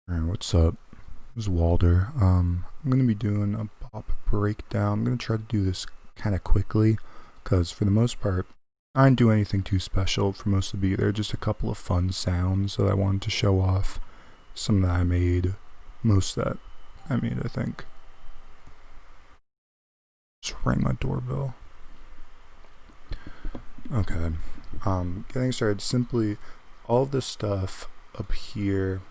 Alright, what's up? This is Walder. I'm gonna be doing a pop breakdown. I'm gonna try to do this kind of quickly, because for the most part, I didn't do anything too special for most of the beat. There are just a couple of fun sounds that I wanted to show off. Some that I made, most that I made, I think. Just rang my doorbell. Okay. Getting started. Simply, all of this stuff up here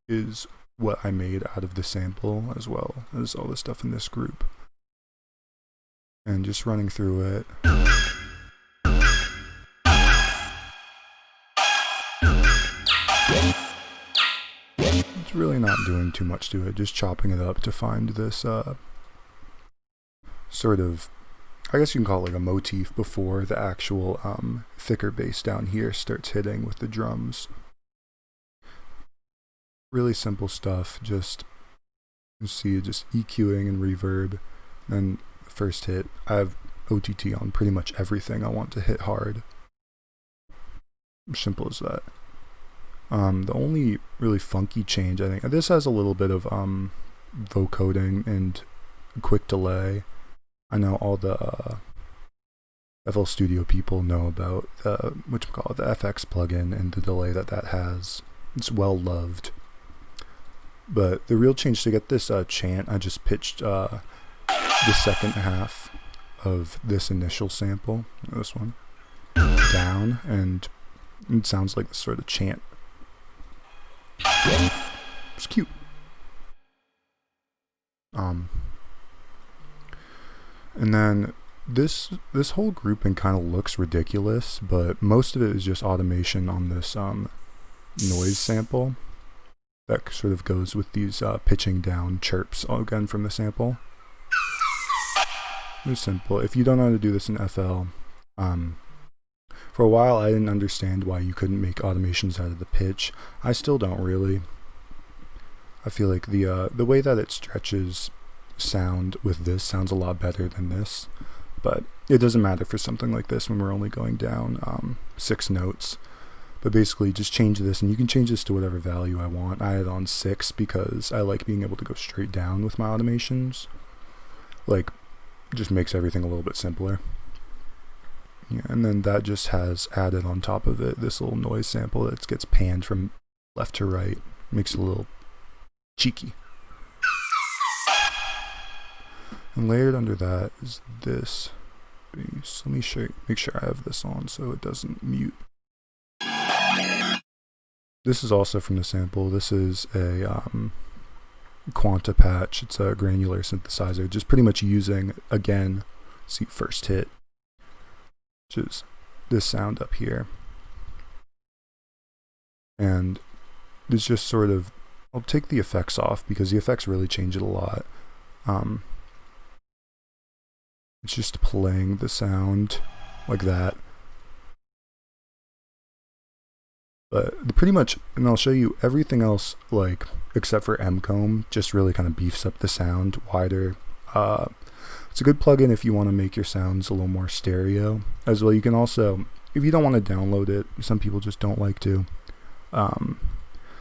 is what I made out of the sample, as well as all the stuff in this group. And just running through it. It's really not doing too much to it, just chopping it up to find this sort of, I guess you can call it like a motif before the actual thicker bass down here starts hitting with the drums. Really simple stuff, just you see just EQing and reverb. Then the first hit, I have OTT on pretty much everything I want to hit hard. Simple as that. The only really funky change, I think, this has a little bit of vocoding and quick delay. I know all the FL Studio people know about the FX plugin and the delay that has. It's well loved. But the real change, to get this chant, I just pitched the second half of this initial sample, this one, down, and it sounds like this sort of chant. It's cute. And then this whole grouping kind of looks ridiculous, but most of it is just automation on this noise sample that sort of goes with these pitching down chirps, again from the sample. It's simple. If you don't know how to do this in FL, for a while I didn't understand why you couldn't make automations out of the pitch. I still don't really. I feel like the way that it stretches sound with this sounds a lot better than this, but it doesn't matter for something like this when we're only going down 6 notes. But basically just change this, and you can change this to whatever value I want. I had it on 6 because I like being able to go straight down with my automations. Like, just makes everything a little bit simpler. Yeah, and then that just has added on top of it this little noise sample that gets panned from left to right. Makes it a little cheeky. And layered under that is this bass. Let me make sure I have this on so it doesn't mute. This is also from the sample. This is a Quanta patch. It's a granular synthesizer, just pretty much using, again, see first hit, which is this sound up here. And it's just sort of, I'll take the effects off because the effects really change it a lot. It's just playing the sound like that. But pretty much, and I'll show you everything else, like, except for M-Comb, just really kind of beefs up the sound wider. It's a good plugin if you want to make your sounds a little more stereo. As well, you can also, if you don't want to download it, some people just don't like to,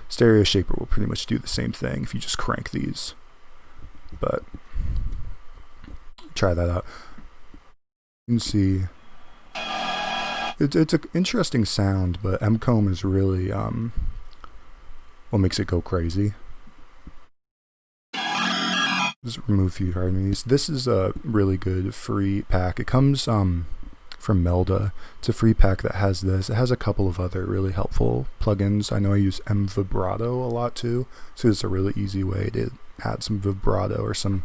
Stereo Shaper will pretty much do the same thing if you just crank these. But try that out. You can see it's an interesting sound, but M-Comb is really what makes it go crazy. Just remove feed harmonies. This is a really good free pack. It comes from Melda. It's a free pack that has this. It has a couple of other really helpful plugins. I know I use M Vibrato a lot too, so it's a really easy way to add some vibrato or some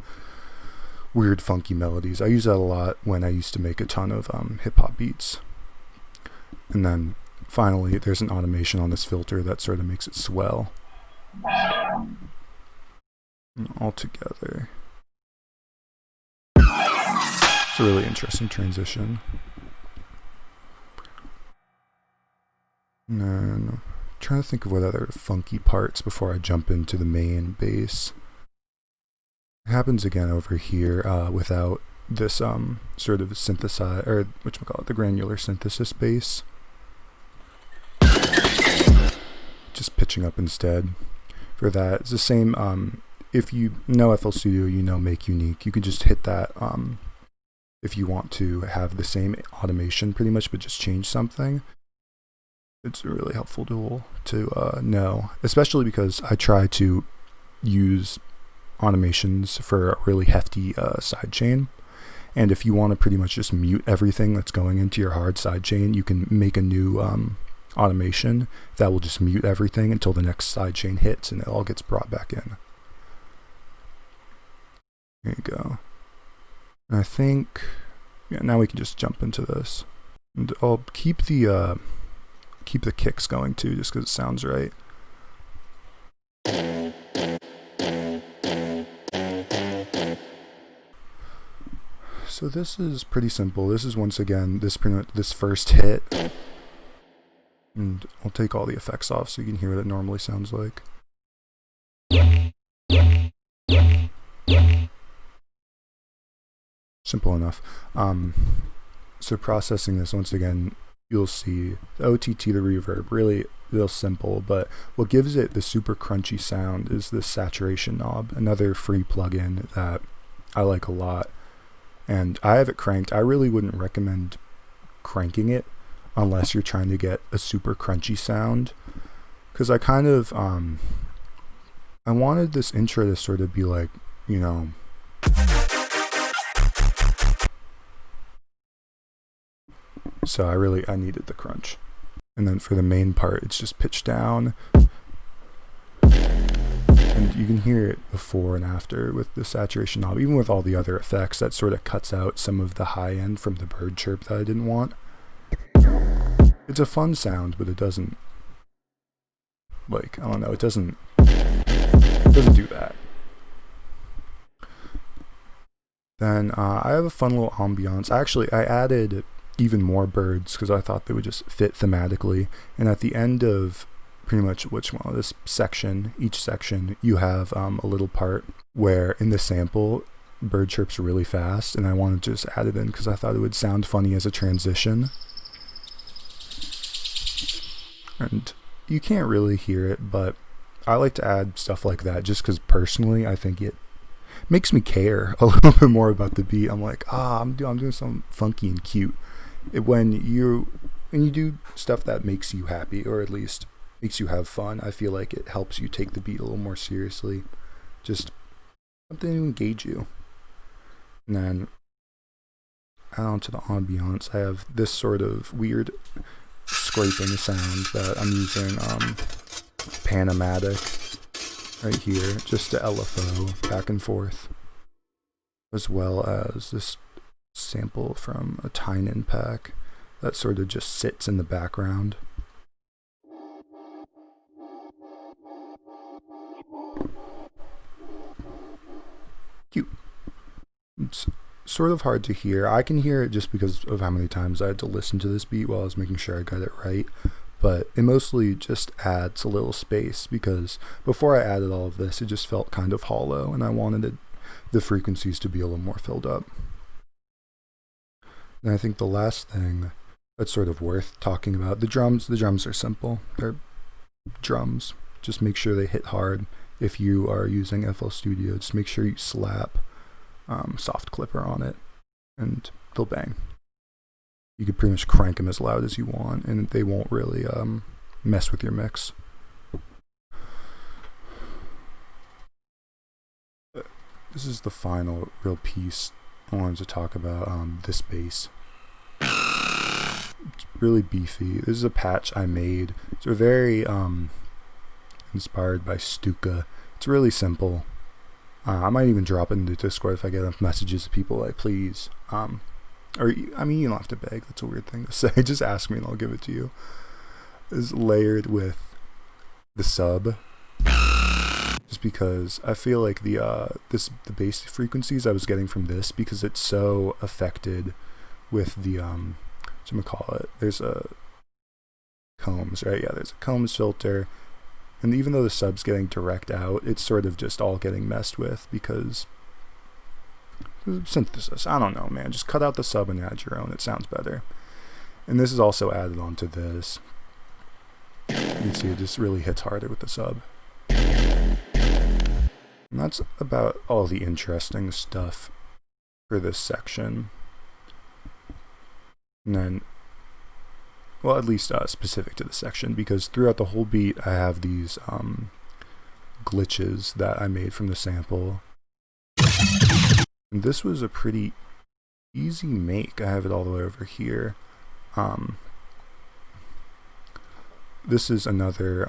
weird funky melodies. I use that a lot when I used to make a ton of hip-hop beats. And then finally there's an automation on this filter that sort of makes it swell. And all together. It's a really interesting transition. And then I'm trying to think of what other funky parts before I jump into the main bass. It happens again over here without this sort of synthesize, or the granular synthesis bass. Just pitching up instead. for that. It's the same. If you know FL Studio, you know Make Unique. You can just hit that if you want to have the same automation pretty much, but just change something. It's a really helpful tool to know, especially because I try to use automations for a really hefty sidechain. And if you want to pretty much just mute everything that's going into your hard sidechain, you can make a new automation that will just mute everything until the next sidechain hits and it all gets brought back in. There you go. And I think, yeah, now we can just jump into this. And I'll keep the kicks going too, just because it sounds right. So this is pretty simple. This is once again this first hit, and I'll take all the effects off so you can hear what it normally sounds like. Simple enough. So processing this once again, you'll see the OTT, the reverb, really real simple, but what gives it the super crunchy sound is this saturation knob, another free plugin that I like a lot. And I have it cranked. I really wouldn't recommend cranking it unless you're trying to get a super crunchy sound, because I kind of I wanted this intro to sort of be like, you know, so I needed the crunch. And then for the main part, it's just pitched down. And you can hear it before and after with the saturation knob, even with all the other effects. That sort of cuts out some of the high end from the bird chirp that I didn't want. It's a fun sound, but it doesn't, like, I don't know, it doesn't do that. Then I have a fun little ambiance. Actually, I added even more birds because I thought they would just fit thematically. And at the end of pretty much this section, each section, you have a little part where in the sample bird chirps really fast, and I wanted to just add it in because I thought it would sound funny as a transition. And you can't really hear it, but I like to add stuff like that just because personally I think it makes me care a little bit more about the beat. I'm like, I'm doing something funky and cute. When you do stuff that makes you happy, or at least makes you have fun, I feel like it helps you take the beat a little more seriously. Just something to engage you. And then add on to the ambiance, I have this sort of weird scraping sound that I'm using Panomatic right here, just to LFO back and forth, as well as this sample from a Tynan pack that sort of just sits in the background. Cute. It's sort of hard to hear. I can hear it just because of how many times I had to listen to this beat while I was making sure I got it right, but it mostly just adds a little space because before I added all of this, it just felt kind of hollow, and I wanted the frequencies to be a little more filled up. And I think the last thing that's sort of worth talking about, the drums are simple. They're drums. Just make sure they hit hard. If you are using FL Studio, just make sure you slap soft clipper on it and they'll bang. You could pretty much crank them as loud as you want and they won't really mess with your mix. This is the final real piece I wanted to talk about, this bass. It's really beefy. This is a patch I made. It's very inspired by Stuka. It's really simple. I might even drop it into Discord if I get enough messages of people like, please. Or, I mean, you don't have to beg. That's a weird thing to say. Just ask me and I'll give it to you. It's layered with the sub. Just because I feel like the bass frequencies I was getting from this, because it's so affected with the there's a Combs, right? Yeah, there's a Combs filter, and even though the sub's getting direct out, it's sort of just all getting messed with because synthesis. I don't know, man. Just cut out the sub and add your own. It sounds better. And this is also added onto this. You can see it just really hits harder with the sub. that's about all the interesting stuff for this section. And then, well, at least specific to the section, because throughout the whole beat I have these glitches that I made from the sample. And this was a pretty easy make. I have it all the way over here. This is another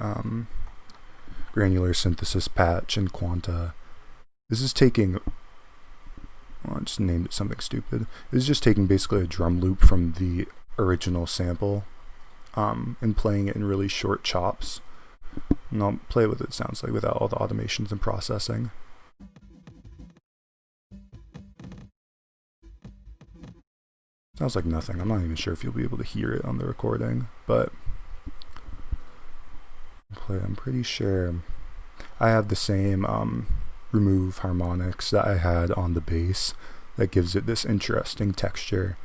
granular synthesis patch in Quanta. This is taking, well, I just named it something stupid. This is just taking basically a drum loop from the original sample and playing it in really short chops. And I'll play what it sounds like without all the automations and processing. Sounds like nothing. I'm not even sure if you'll be able to hear it on the recording, but I'm pretty sure I have the same remove harmonics that I had on the bass that gives it this interesting texture.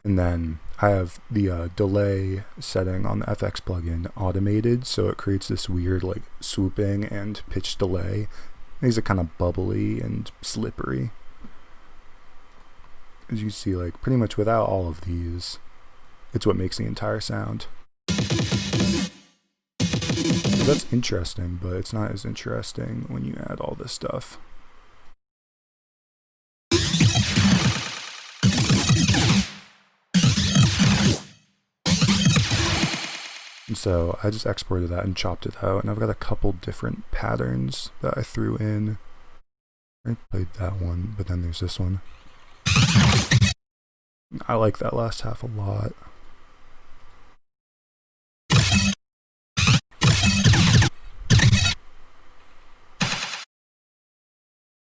And then I have the delay setting on the FX plugin automated, so it creates this weird like swooping and pitch delay. Makes it kind of bubbly and slippery. As you see, like pretty much without all of these, it's what makes the entire sound. So that's interesting, but it's not as interesting when you add all this stuff. And so I just exported that and chopped it out, and I've got a couple different patterns that I threw in. I played that one, but then there's this one. I like that last half a lot.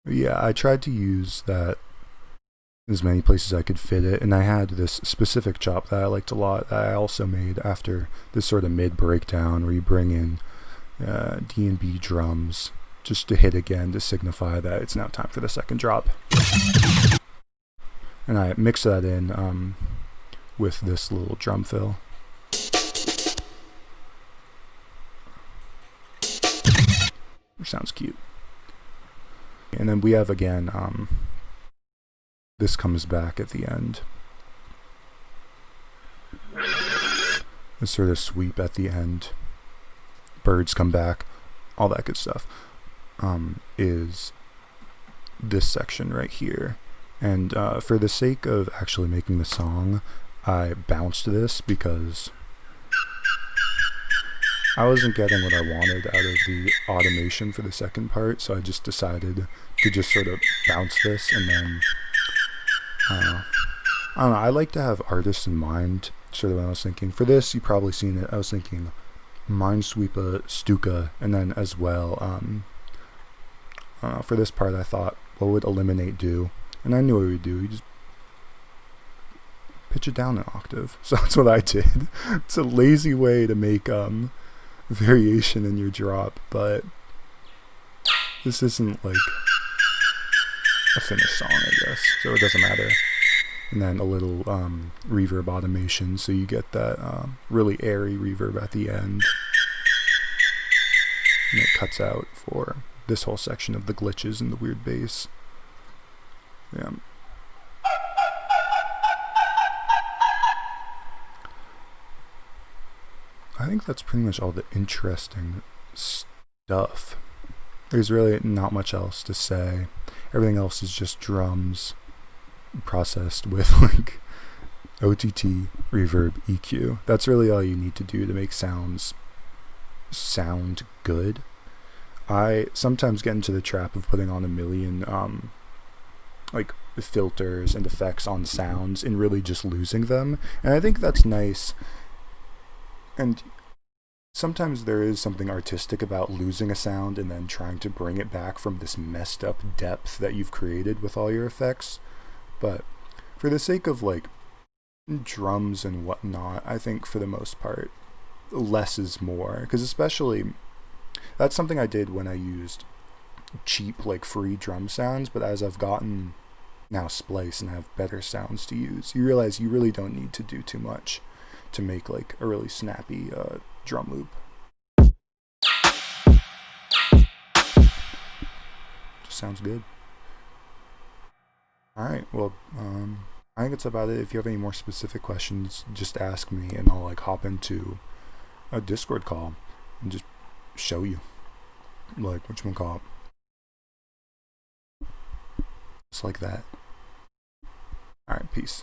Yeah, I tried to use that as many places I could fit it, and I had this specific chop that I liked a lot that I also made after this sort of mid breakdown where you bring in D&B drums just to hit again to signify that it's now time for the second drop. And I mix that in with this little drum fill. Which sounds cute. And then we have again, this comes back at the end. This sort of sweep at the end. Birds come back, all that good stuff. Is this section right here. And for the sake of actually making the song, I bounced this because I wasn't getting what I wanted out of the automation for the second part, so I just decided to just sort of bounce this, and then I don't know, I like to have artists in mind, sort of when I was thinking. For this, you've probably seen it, I was thinking Minesweeper, Stuka, and then as well, for this part I thought, what would Eliminate do? And I knew what he would do. He just pitch it down an octave. So that's what I did. It's a lazy way to make variation in your drop, but this isn't like a finished song, I guess. So it doesn't matter. And then a little reverb automation, so you get that really airy reverb at the end. And it cuts out for this whole section of the glitches and the weird bass. Yeah. I think that's pretty much all the interesting stuff. There's really not much else to say. Everything else is just drums processed with like OTT, reverb, EQ. That's really all you need to do to make sounds sound good. I sometimes get into the trap of putting on a million like filters and effects on sounds and really just losing them, and I think that's nice. And sometimes there is something artistic about losing a sound and then trying to bring it back from this messed up depth that you've created with all your effects. But for the sake of like drums and whatnot, I think for the most part less is more, because especially that's something I did when I used cheap like free drum sounds, but as I've gotten now Splice and have better sounds to use, you realize you really don't need to do too much to make like a really snappy drum loop. sounds good. Alright, well, I think that's about it. If you have any more specific questions, just ask me and I'll like hop into a Discord call and just show you like whatchamacallit. Just like that. Alright, peace.